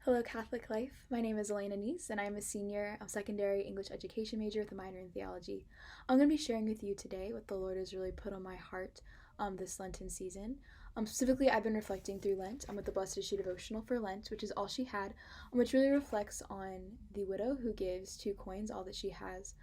Hello, Catholic Life. My name is Elena Niese, and I am a senior secondary English education major with a minor in theology. I'm going to be sharing with you today what the Lord has really put on my heart this Lenten season. Specifically, I've been reflecting through Lent with the Blessed Is She devotional for Lent, which is all she had, which really reflects on the widow who gives 2 coins, all that she has,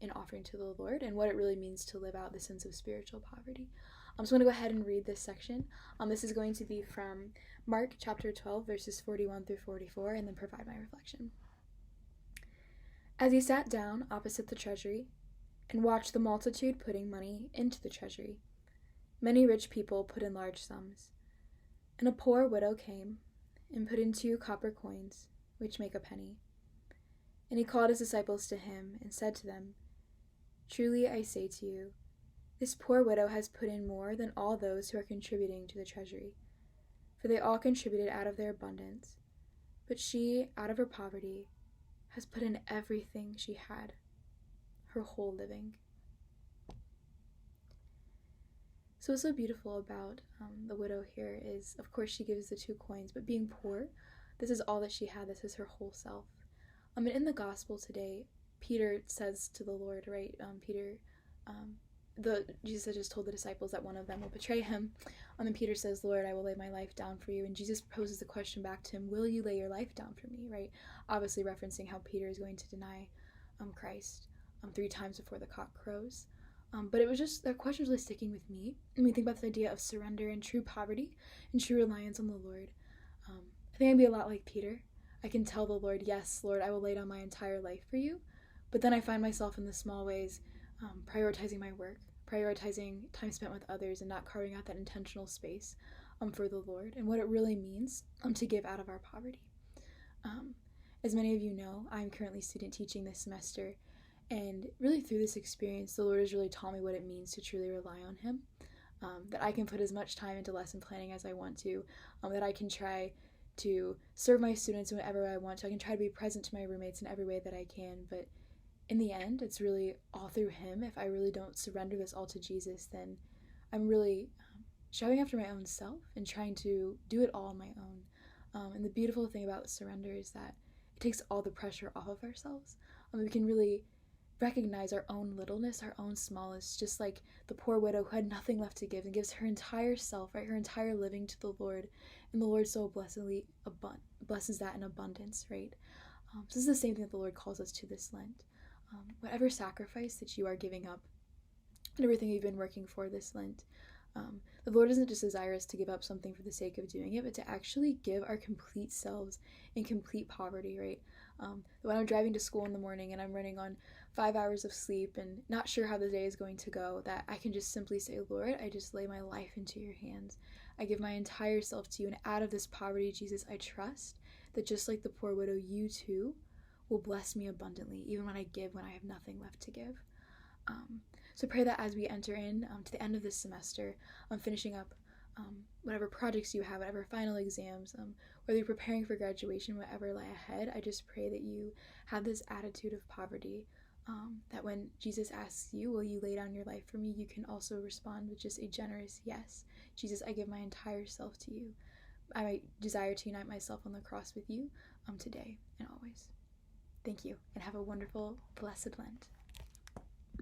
in offering to the Lord, and what it really means to live out the sense of spiritual poverty. So I'm going to go ahead and read this section. This is going to be from Mark chapter 12, verses 41 through 44, and then provide my reflection. As he sat down opposite the treasury and watched the multitude putting money into the treasury, many rich people put in large sums, and a poor widow came and put in 2 copper coins, which make a penny. And he called his disciples to him and said to them, "Truly I say to you, this poor widow has put in more than all those who are contributing to the treasury. For they all contributed out of their abundance, but she, out of her poverty, has put in everything she had, her whole living." So what's so beautiful about the widow here is, of course, she gives the 2 coins, but being poor, this is all that she had. This is her whole self. And in the gospel today, Peter says to the Lord, right? Jesus had just told the disciples that one of them will betray him. And Peter says, "Lord, I will lay my life down for you." And Jesus poses the question back to him, "Will you lay your life down for me?" Right? Obviously referencing how Peter is going to deny Christ 3 times before the cock crows. But it was just, that question was really sticking with me. And we think about this idea of surrender and true poverty and true reliance on the Lord. I think I'd be a lot like Peter. I can tell the Lord, "Yes, Lord, I will lay down my entire life for you." But then I find myself in the small ways prioritizing my work, prioritizing time spent with others, and not carving out that intentional space for the Lord and what it really means to give out of our poverty. As many of you know, I'm currently student teaching this semester, and really through this experience, the Lord has really taught me what it means to truly rely on Him, that I can put as much time into lesson planning as I want to, that I can try to serve my students whenever I want to. I can try to be present to my roommates in every way that I can, but in the end, it's really all through Him. If I really don't surrender this all to Jesus, then I'm really showing after my own self and trying to do it all on my own. And the beautiful thing about surrender is that it takes all the pressure off of ourselves. We can really recognize our own littleness, our own smallness, just like the poor widow who had nothing left to give and gives her entire self, right, her entire living to the Lord, and the Lord so blessedly blesses that in abundance, right? So this is the same thing that the Lord calls us to this Lent. Whatever sacrifice that you are giving up and everything you've been working for this Lent, the Lord doesn't just desire us to give up something for the sake of doing it, but to actually give our complete selves in complete poverty, right? When I'm driving to school in the morning and I'm running on 5 hours of sleep and not sure how the day is going to go, that I can just simply say, "Lord, I just lay my life into your hands. I give my entire self to you, and out of this poverty, Jesus, I trust that just like the poor widow, you too will bless me abundantly, even when I have nothing left to give." So pray that as we enter in to the end of this semester, finishing up whatever projects you have, whatever final exams, whether you're preparing for graduation, whatever lie ahead, I just pray that you have this attitude of poverty, that when Jesus asks you, "Will you lay down your life for me?" you can also respond with just a generous yes. "Jesus, I give my entire self to you. I desire to unite myself on the cross with you today and always." Thank you, and have a wonderful, blessed Lent.